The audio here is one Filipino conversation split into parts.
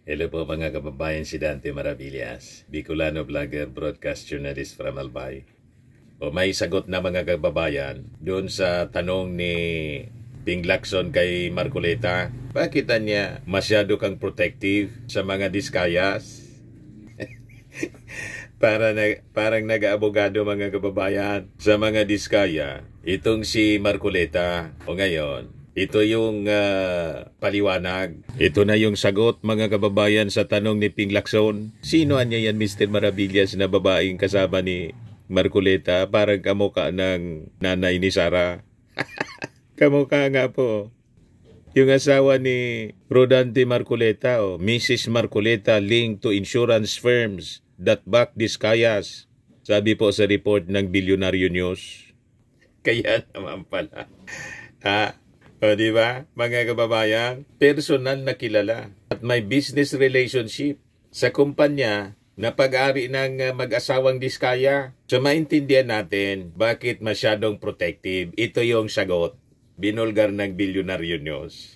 Hello po mga kababayan, si Dante Maravillas, Bicolano vlogger, broadcast journalist from Albay. O may sagot na mga kababayan doon sa tanong ni Ping Lacson kay Marcoleta, bakit niya masyado kang protective sa mga diskayas? Parang nag-aabogado mga kababayan sa mga diskaya. Itong si Marcoleta o ngayon, ito yung paliwanag. Ito na yung sagot mga kababayan sa tanong ni Ping Lacson. Sino niya yan, Mr. Maravillas, na babaeng kasama ni Marcoleta? Parang kamukha ng nanay ni Sara. Kamukha nga po. Yung asawa ni Rodante Marcoleta, Mrs. Marcoleta linked to insurance firms that back diskayas. Sabi po sa report ng Bilyonaryo News. Kaya naman pala. O diba, mga kababayan, personal na kilala at may business relationship sa kumpanya na pag-ari ng mag-asawang diskaya. So maintindihan natin bakit masyadong protective. Ito yung sagot. Binulgar ng Bilyonaryo News.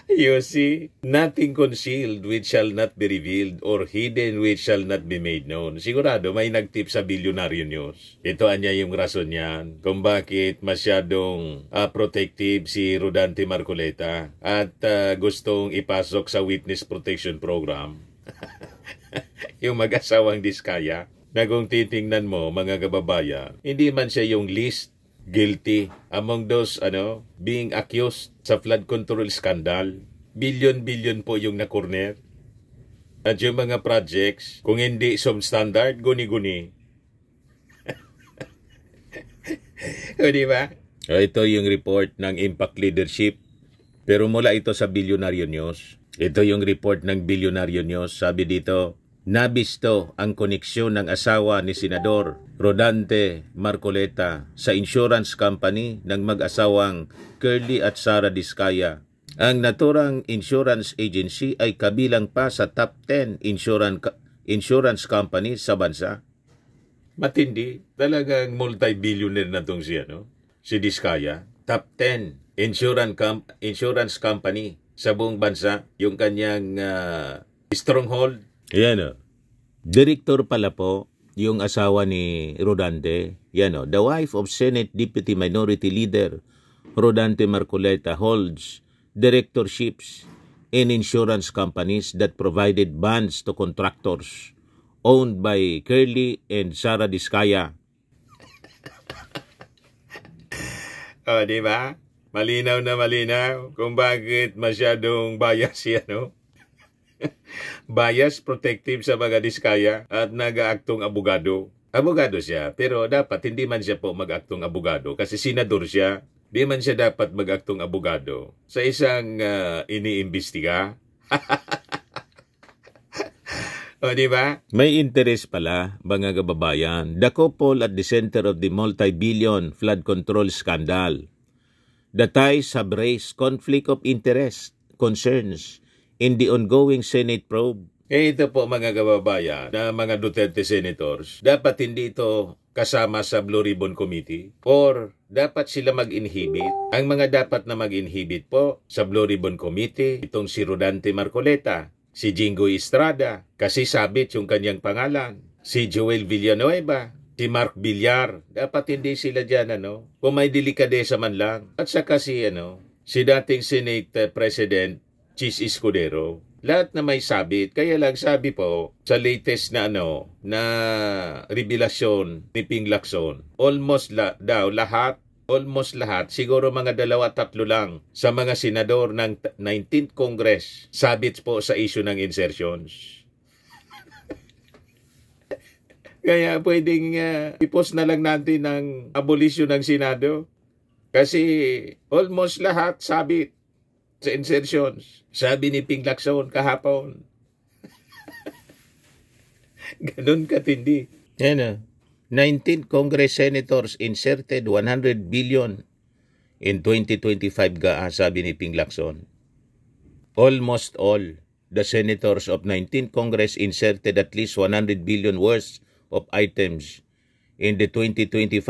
You see, nothing concealed which shall not be revealed or hidden which shall not be made known. Sigurado may nagtip sa Bilyonaryo News. Ito anya yung rason niyan kung bakit masyadong protective si Rodante Marcoleta at gustong ipasok sa Witness Protection Program. Yung mag-asawang diskaya na kung titingnan mo mga kababayan, hindi man siya yung least guilty among those being accused sa flood control scandal. Billion po yung nakorner. At yung mga projects, kung hindi substandard, guni-guni. O diba? Ito yung report ng Impact Leadership. Pero mula ito sa Bilyonaryo News. Ito yung report ng Bilyonaryo News. Sabi dito, nabisto ang koneksyon ng asawa ni Senador Rodante Marcoleta sa insurance company ng mag-asawang Curly at Sara Diskaya. Ang naturang insurance agency ay kabilang pa sa top 10 insurance company sa bansa. Matindi. Talagang multi-billionaire na itong si Diskaya. Top 10 insurance company sa buong bansa. Yung kanyang stronghold. Yan Director pala po yung asawa ni Rodante. Yan the wife of Senate Deputy Minority Leader Rodante Marcoleta holds directorships in insurance companies that provided bonds to contractors owned by Curly and Sara Diskaya. Diba? Malinaw na malinaw kung bakit masyadong bias yan, bias protective sa mga diskaya at nag-aaktong abogado. Abogado siya, pero dapat hindi man siya po mag-aktong abogado kasi senador siya. Di man siya dapat mag-aktong abogado sa isang iniimbestiga. O diba? May interest pala, mga kababayan. The couple at the center of the multi-billion flood control scandal. The ties have raised conflict of interest concerns in the ongoing Senate probe. Ito po mga kababayan na mga Duterte senators, dapat hindi ito kasama sa Blue Ribbon Committee or dapat sila mag-inhibit. Ang mga dapat na mag-inhibit po sa Blue Ribbon Committee, itong si Rodante Marcoleta, si Jinggoy Estrada, kasi sabit yung kanyang pangalan, si Joel Villanueva, si Mark Villar, dapat hindi sila dyan, kung may delikadesa man lang. At saka si dating Senate President, Chis Escudero. Lahat na may sabit. Kaya lang sabi po, sa latest na na revelasyon ni Ping Lacson, almost lahat, siguro mga 2-3 lang sa mga senador ng 19th Congress, sabit po sa issue ng insertions. Kaya pwedeng i-post na lang natin ng abolisyon ng Senado. Kasi almost lahat sabit sa insertions. Sabi ni Ping Lacson kahapon. Ganun katindi. Yan 19 Congress Senators inserted 100 billion in 2025 sabi ni Ping Lacson. Almost all the senators of 19 Congress inserted at least 100 billion worth of items in the 2025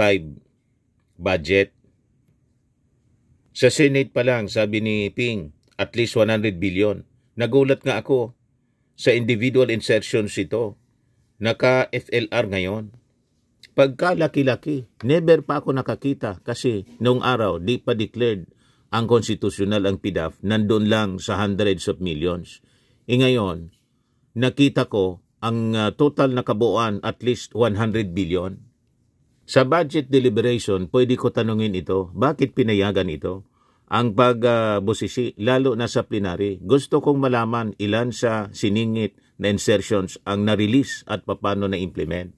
budget. Sa Senate pa lang, sabi ni Ping, at least 100 billion. Nagulat nga ako sa individual insertions ito. Naka-FLR ngayon. Pagkalaki-laki, never pa ako nakakita kasi noong araw di pa declared ang constitutional ang PDAF, nandun lang sa hundreds of millions. Ngayon, nakita ko ang total na kabuuan at least 100 billion. Sa budget deliberation, pwede ko tanungin ito, bakit pinayagan ito? Ang pagbusisi, lalo na sa plenary, gusto kong malaman ilan sa siningit na insertions ang na-release at paano na-implement.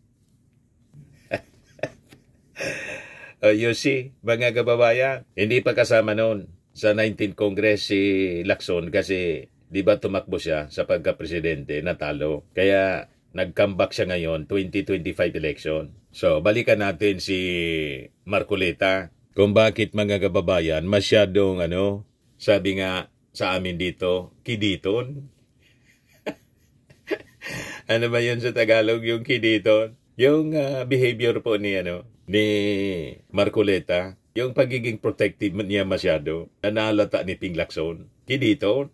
You see, mga kababayan, hindi pa kasama noon sa 19th Congress si Lacson kasi di ba tumakbo siya sa pagka-presidente, natalo. Kaya nag-comeback siya ngayon, 2025 election. So, balikan natin si Marcoleta. Kung bakit mga kababayan, masyadong sabi nga sa amin dito, kiditon. Ano ba yun sa Tagalog, yung kiditon? Yung behavior po ni Marcoleta, yung pagiging protective niya masyado, nanalata ni Ping Lacson. Kiditon.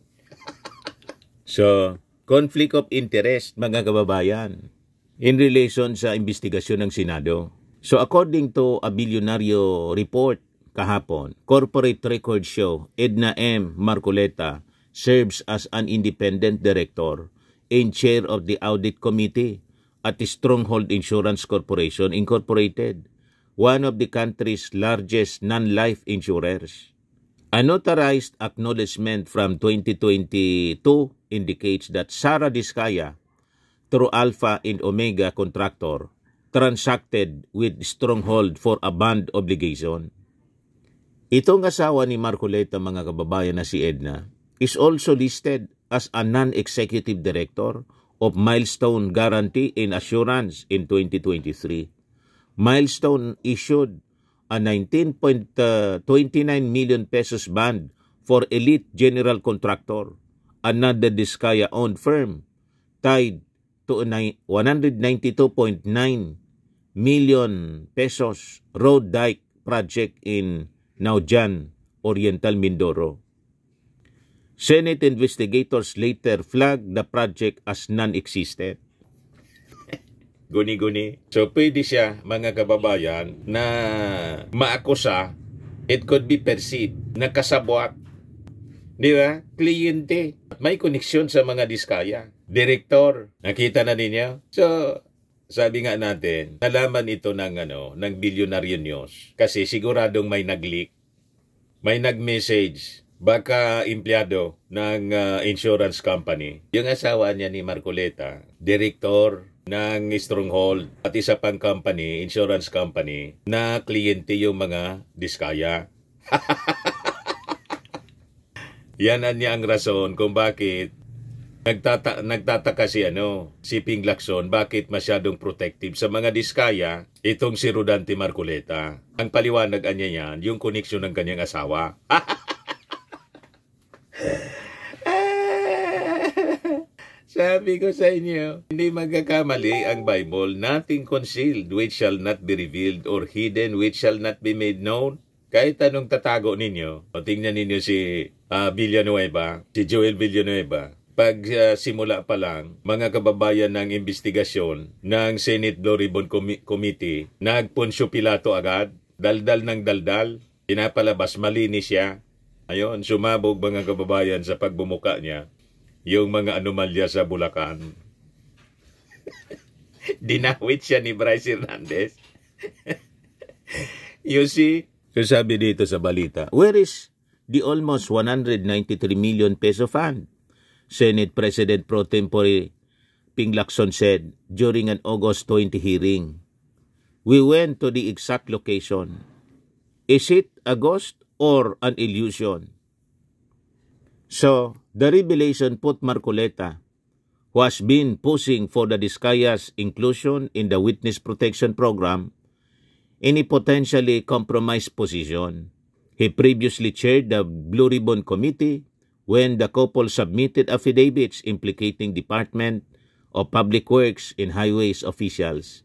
So, conflict of interest, mga kababayan, in relation sa investigasyon ng Senado. So according to a bilyonaryo report kahapon, corporate records show Edna M. Marcoleta serves as an independent director and chair of the audit committee at the Stronghold Insurance Corporation Incorporated, one of the country's largest non-life insurers. A notarized acknowledgement from 2022 indicates that Sara Diskaya, through Alpha and Omega contractor, transacted with Stronghold for a bond obligation. Itong asawa ni Marcoleta, mga kababayan, na si Edna, is also listed as a non-executive director of Milestone Guarantee and Assurance in 2023. Milestone issued a 19.29 million pesos bond for Elite General Contractor, another Diskaya-owned firm, tied to a 192.9 million pesos road dike project in Naujan, Oriental Mindoro. Senate investigators later flagged the project as non-existent. Guni-guni. So pwede siya, mga kababayan, na maakusa, it could be perceived, na kasabwat. Di ba? Kliyente. May koneksyon sa mga Diskaya. Direktor. Nakita na ninyo? So, sabi nga natin, nalaman ito ng Billionaire News. Kasi siguradong may nag-leak, may nag-message, baka empleyado ng insurance company. Yung asawa niya ni Marcoleta, direktor ng Stronghold at isa pang company, insurance company, na kliyente yung mga Diskaya. Yan niya ang rason kung bakit nagtataka si Ping Lacson, bakit masyadong protective sa mga Diskaya itong si Rodante Marcoleta. Ang paliwanag niya yan, yung koneksyon ng kanyang asawa. Sabi ko sa inyo, hindi magkakamali ang Bible, nothing concealed which shall not be revealed or hidden which shall not be made known. Kahit anong tatago ninyo, o tingnan ninyo si Villanueva, si Joel Villanueva, pag simula pa lang, mga kababayan ng investigasyon ng Senate Blue Ribbon Committee, nagpunsyo Pilato agad, daldal ng daldal, pinapalabas, malinis siya. Ayun, sumabog mga kababayan sa pagbumuka niya, yung mga anomalya sa Bulacan. Dinawit siya ni Bryce Hernandez. You see? So sabi dito sa balita, where is the almost 193 million peso fund? Senate President Pro Tempore Ping Lacson said during an August 20 hearing. We went to the exact location. Is it a ghost or an illusion? So, the revelation put Marcoleta, who has been pushing for the Diskaya's inclusion in the Witness Protection Program, in a potentially compromised position. He previously chaired the Blue Ribbon Committee when the couple submitted affidavits implicating Department of Public Works and Highways officials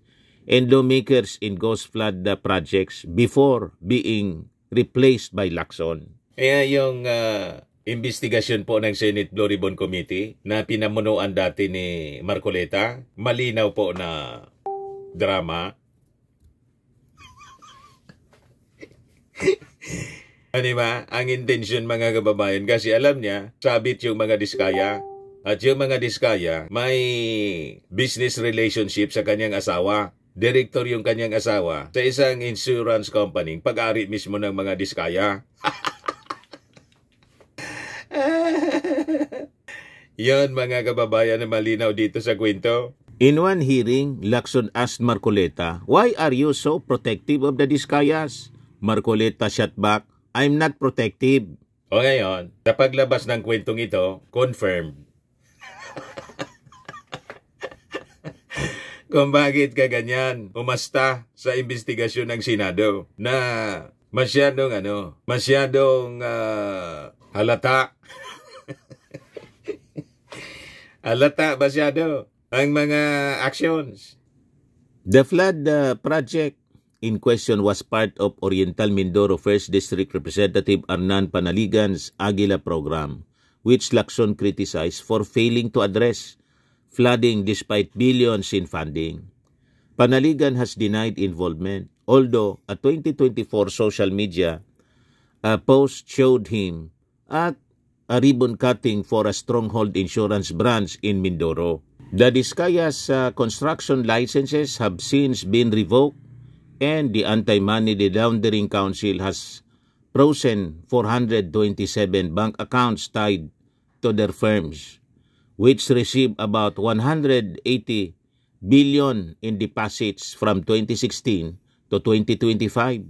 and lawmakers in ghost flood projects before being replaced by Lacson. Kaya yung investigasyon po ng Senate Blue Ribbon Committee na pinamunuan dati ni Marcoleta. Malinaw po na drama. Ano ba? Ang intensyon mga kababayan kasi alam niya, sabit yung mga diskaya. At yung mga diskaya may business relationship sa kanyang asawa. Director yung kanyang asawa sa isang insurance company, pag-ari mismo ng mga diskaya. Yon mga kababayan na malinaw dito sa kwento. In one hearing, Lacson asked Marcoleta, "Why are you so protective of the diskayas?" Marcoleta shot back, "I'm not protective." O ngayon, sa paglabas ng kwentong ito, confirmed. Kung bakit ka ganyan, umasta sa investigasyon ng Senado na masyadong halata. Halata masyado ang mga actions. The flood project in question was part of Oriental Mindoro 1st District Representative Arnan Panaligan's Aguila program, which Lacson criticized for failing to address flooding despite billions in funding. Panaligan has denied involvement, although a 2024 social media post showed him at a ribbon cutting for a Stronghold Insurance branch in Mindoro. The Diskaya's construction licenses have since been revoked, and the Anti-Money Laundering Council has frozen 427 bank accounts tied to their firms, which received about 180 billion in deposits from 2016 to 2025.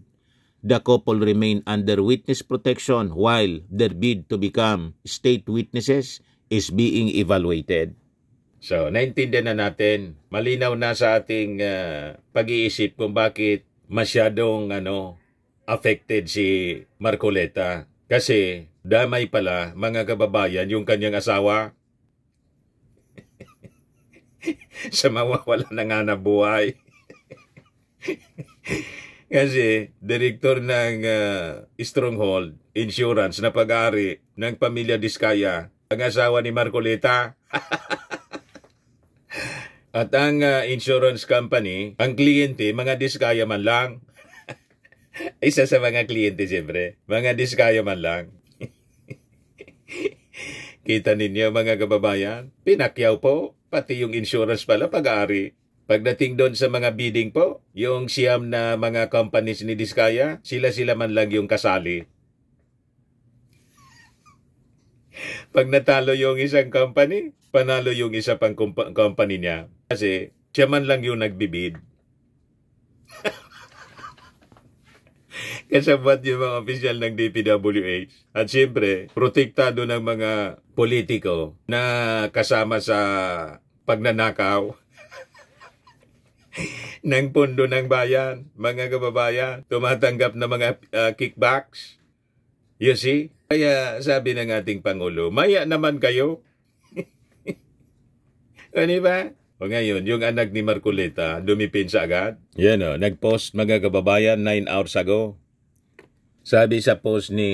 The couple remain under witness protection while their bid to become state witnesses is being evaluated. So, naintindihan na natin, malinaw na sa ating pag-iisip kung bakit masyadong affected si Marcoleta. Kasi damay pala mga kababayan yung kanyang asawa sa mawawala na nga na buhay. Kasi direktor ng Stronghold Insurance na pag-ari ng pamilya Diskaya, ang asawa ni Marcoleta. At ang insurance company, ang kliyente, mga Diskaya man lang. Isa sa mga kliyente siyempre, mga Diskaya man lang. Kita ninyo mga kababayan, pinakyaw po, pati yung insurance pala pag-aari. Pagdating doon sa mga bidding po, yung siyam na mga companies ni Diskaya, sila man lang yung kasali. Pag natalo yung isang company, panalo yung isa pang company niya. Kasi siya man lang yung nagbibid. Kasabot yung mga opisyal ng DPWH. At siyempre, protektado ng mga politiko na kasama sa pagnanakaw ng pondo ng bayan, mga kababayan, tumatanggap na mga kickbacks. You see? Kaya sabi ng ating Pangulo, maya naman kayo. Ano ba? O ngayon, yung anak ni Marcoleta, dumipinsa agad. Yan o, nag-post mga kababayan 9 hours ago. Sabi sa post ni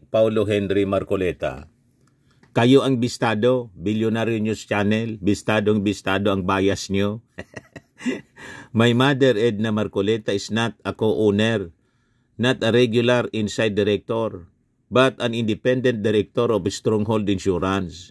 Paulo Henry Marcoleta, "Kayo ang bistado, Billionaire News Channel, bistadong ang bias nyo." My mother, Edna Marcoleta, is not a co-owner, not a regular inside director, but an independent director of Stronghold Insurance.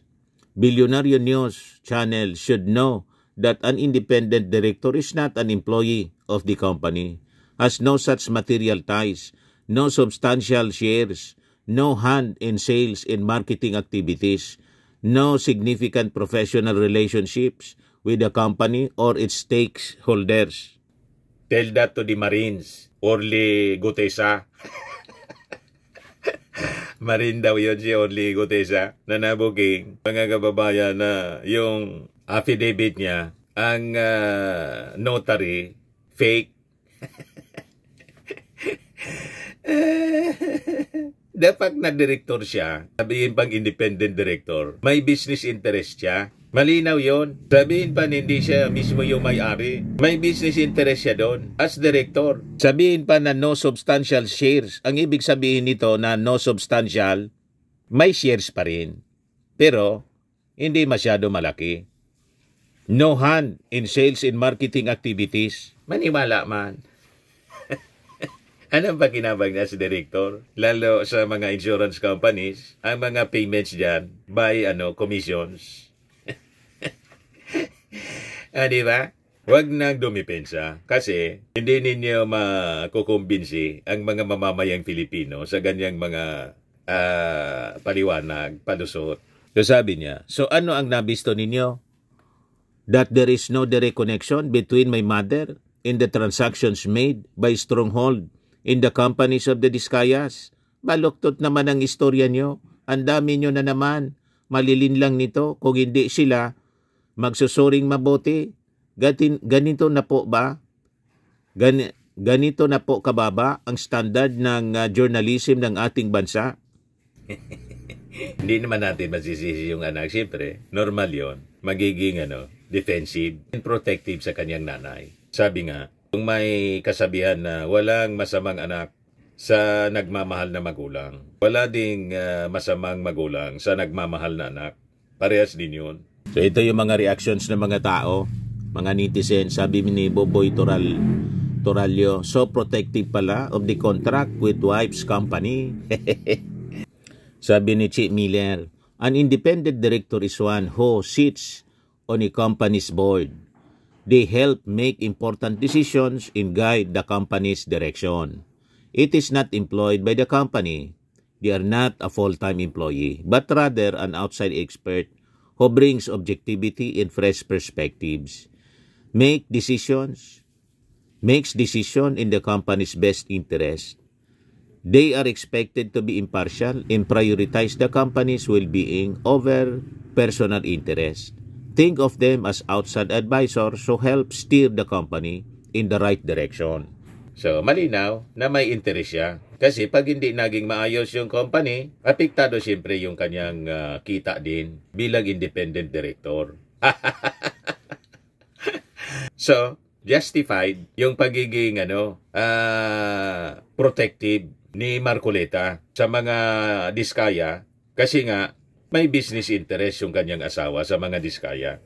Billionaire News Channel should know that an independent director is not an employee of the company, has no such material ties, no substantial shares, no hand in sales and marketing activities, no significant professional relationships with the company or its stakeholders. Tell that to the Marines. Orly Gutesa. Marine daw yun si Orly Gutesa na nabuking mga kababayan na yung affidavit niya, ang notary, fake. Dapat na director siya, sabihin pang independent director, may business interest siya. Malinaw yon. Sabihin pa hindi siya mismo yung may-ari. May business interest siya doon as director. Sabihin pa na no substantial shares. Ang ibig sabihin nito na no substantial, may shares pa rin, pero hindi masyado malaki. No hand in sales and marketing activities. Maniwala man. Anong pakinabang na si Director? Lalo sa mga insurance companies, ang mga payments dyan by commissions. Di ba? Huwag nang dumipensa kasi hindi ninyo makukumbinsi ang mga mamamayang Pilipino sa ganyang mga paliwanag, palusot. So sabi niya, so ano ang nabisto ninyo? That there is no direct connection between my mother and the transactions made by Stronghold in the companies of the Discayas. Baluktot naman ang istorya nyo. Ang dami nyo na naman. Malilin lang nito kung hindi sila magsusuring mabuti. Ganito na po ba? Ganito na po kababa ang standard ng journalism ng ating bansa? Hindi naman natin masisisi yung anak. Siyempre, normal yon. Magiging defensive and protective sa kanyang nanay. Sabi nga, kung may kasabihan na walang masamang anak sa nagmamahal na magulang, wala ding masamang magulang sa nagmamahal na anak. Parehas din yun. So ito yung mga reactions ng mga tao, mga netizen. Sabi ni Boboy Toralio, so protective pala of the contract with wife's company. Sabi ni Chi Miller, an independent director is one who sits on a company's board. They help make important decisions and guide the company's direction. It is not employed by the company. They are not a full-time employee, but rather an outside expert who brings objectivity and fresh perspectives. Makes decision in the company's best interest. They are expected to be impartial and prioritize the company's well-being over personal interest. Think of them as outside advisors who help steer the company in the right direction. So, malinaw na may interest siya. Kasi pag hindi naging maayos yung company, apektado siyempre yung kanyang kita din bilang independent director. So, justified yung pagiging protective ni Marcoleta sa mga Diskaya kasi nga may business interest yung kanyang asawa sa mga Diskaya.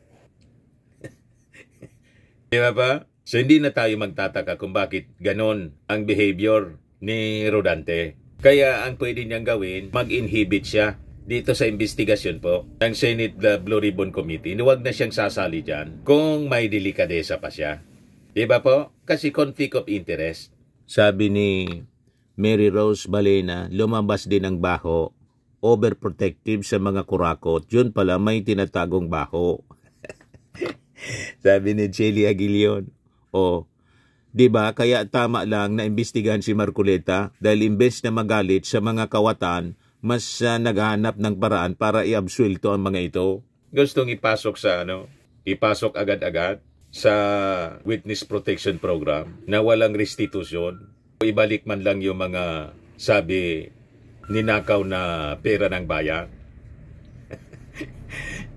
Di ba pa? So hindi na tayo magtataka kung bakit ganon ang behavior ni Rodante. Kaya ang pwede niyang gawin, mag-inhibit siya dito sa investigasyon po ng Senate Blue Ribbon Committee. Huwag na siyang sasali dyan kung may delikadesa pa siya. Di ba po? Kasi conflict of interest. Sabi ni Mary Rose Balena, lumabas din ang baho. Overprotective sa mga kurakot. Yun pala may tinatagong baho. Sabi ni Chelly Aguilion. Di ba kaya tama lang na imbestigahan si Marcoleta dahil imbes na magalit sa mga kawatan, mas naghahanap ng paraan para iabsuelto ang mga ito. Gustong ipasok sa ipasok agad-agad sa Witness Protection Program na walang restitution. Ibalik man lang yung mga sabi ninakaw na pera ng bayan.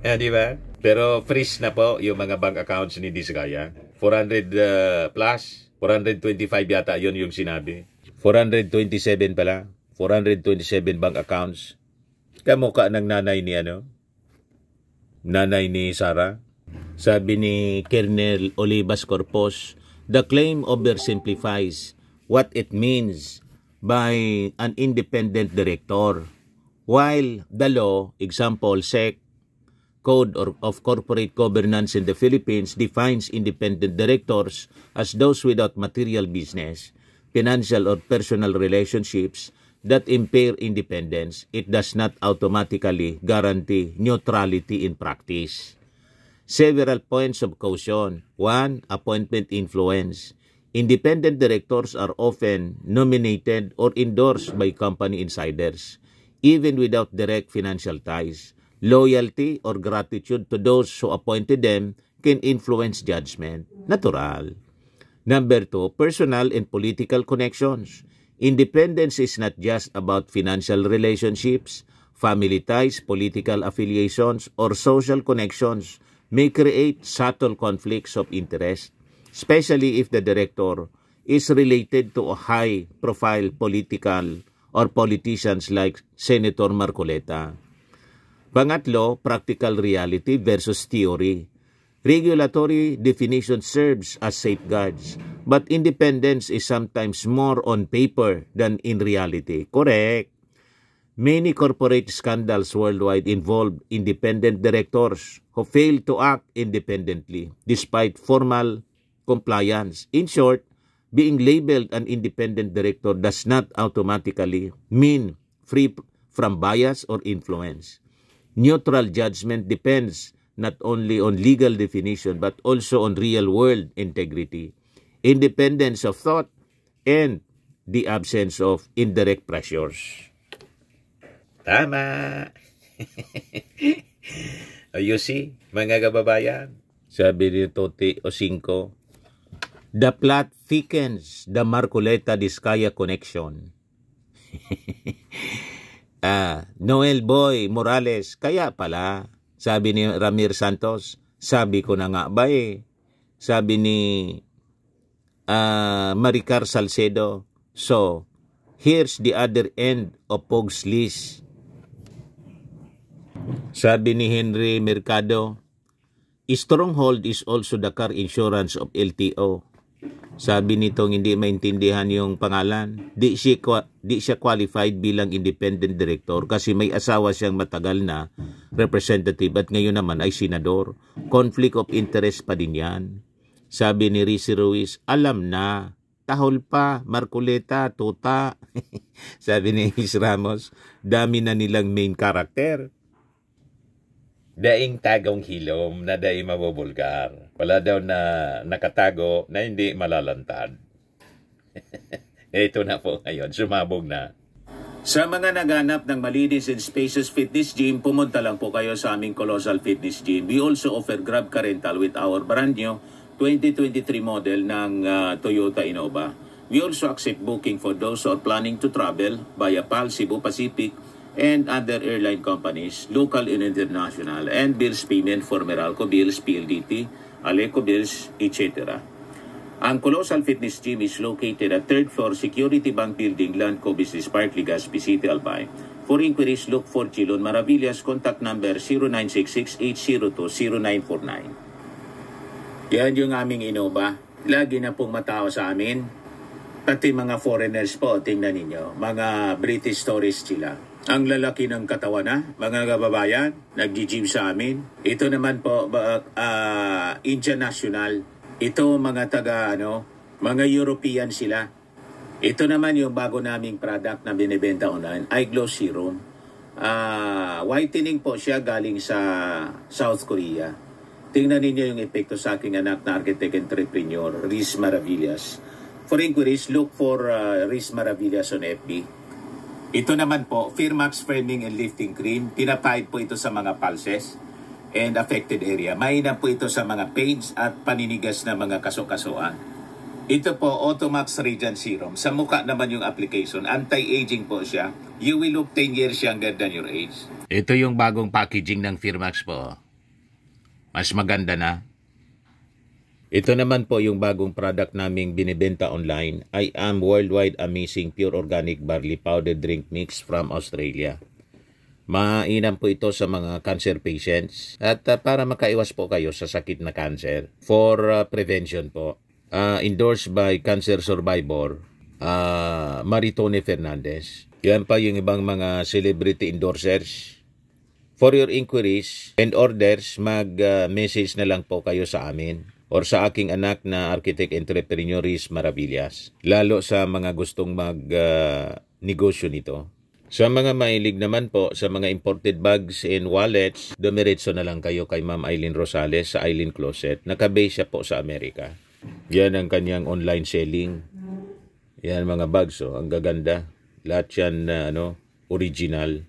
Di ba? Pero freeze na po yung mga bank accounts ni Diskaya. 400 plus, 425 yata yun yung sinabi. 427 pala. 427 bank accounts. Kamukha ng nanay ni nanay ni Sara. Sabi ni Colonel Olivas Corpos, the claim oversimplifies what it means by an independent director. While the law, example SEC, Code of Corporate Governance in the Philippines, defines independent directors as those without material business, financial or personal relationships that impair independence, it does not automatically guarantee neutrality in practice. Several points of caution. 1. Appointment influence. Independent directors are often nominated or endorsed by company insiders, even without direct financial ties. Loyalty or gratitude to those who appointed them can influence judgment. Natural. Number 2, personal and political connections. Independence is not just about financial relationships. Family ties, political affiliations, or social connections may create subtle conflicts of interest, especially if the director is related to a high-profile political or politicians like Senator Marcoleta. Pangatlo, practical reality versus theory. Regulatory definition serves as safeguards, but independence is sometimes more on paper than in reality. Correct. Many corporate scandals worldwide involve independent directors who fail to act independently despite formal compliance. In short, being labeled an independent director does not automatically mean free from bias or influence. Neutral judgment depends not only on legal definition but also on real-world integrity, independence of thought, and the absence of indirect pressures. Tama! You see, mga kababayan, sabi ni Toti Ocinco, the plot thickens the Marcoleta-Diskaya connection. Noel Boy Morales, kaya pala, sabi ni Ramir Santos, sabi ko na nga ba eh. Sabi ni Maricar Salcedo, so, here's the other end of Pog's list. Sabi ni Henry Mercado, Stronghold is also the car insurance of LTO. Sabi nitong hindi maintindihan yung pangalan, di siya qualified bilang independent director kasi may asawa siyang matagal na representative at ngayon naman ay senador. Conflict of interest pa din yan. Sabi ni Rizzy Ruiz, alam na, tahol pa, Marcoleta, tuta. Sabi ni Miss Ramos, dami na nilang main character. Daing tagong hilom na daing mabubulgar. Wala daw na nakatago na hindi malalantad. Ito na po ngayon, sumabog na. Sa mga naghanap ng malinis and spacious fitness gym, pumunta lang po kayo sa aming Colossal Fitness Gym. We also offer Grab Car Rental with our brand new 2023 model ng Toyota Innova. We also accept booking for those who are planning to travel via PAL, Cebu Pacific, and other airline companies, local and international, and bills payment for Meralco Bills, PLDT, Aleco Bills, etc. Ang Colossal Fitness Gym is located at 3rd floor Security Bank Building, Landco Business Park, Legazpi City, Albay. For inquiries, look for Chilon Maravillas. Contact number 0966-802-0949. Yan yung aming Innova. Lagi na pong matao sa amin. Pati mga foreigners po, tingnan ninyo. Mga British tourists sila. Ang lalaki ng katawan na, mga kababayan, nag-gym sa amin. Ito naman po, Indian National. Ito mga mga European sila. Ito naman yung bago naming product na binibenta online, Eye Glow Serum. Whitening po siya galing sa South Korea. Tingnan ninyo yung epekto sa aking anak na architect entrepreneur, Riz Maravillas. For inquiries, look for Riz Maravillas on FB. Ito naman po, Firmax Framing and Lifting Cream. Pinapahid po ito sa mga pulses and affected area. Mainam po ito sa mga pains at paninigas na mga kaso-kasuan. Ito po, Automax Radiant Serum. Sa mukha naman yung application. Anti-aging po siya. You will look 10 years younger than your age. Ito yung bagong packaging ng Firmax po. Mas maganda na. Ito naman po yung bagong product naming binibenta online. I Am Worldwide Amazing Pure Organic Barley Powder Drink Mix from Australia. Mainam po ito sa mga cancer patients at para makaiwas po kayo sa sakit na cancer. For prevention po. Endorsed by cancer survivor Maritone Fernandez. Yan pa yung ibang mga celebrity endorsers. For your inquiries and orders, mag-message na lang po kayo sa amin or sa aking anak na architect entrepreneur Riz Maravillas. Lalo sa mga gustong mag-negosyo nito. Sa mga mahilig naman po sa mga imported bags and wallets, dumiretso na lang kayo kay Ma'am Eileen Rosales sa Eileen Closet. Nakabase siya po sa Amerika. Yan ang kanyang online selling. Yan mga bags, ang gaganda. Lahat yan na original.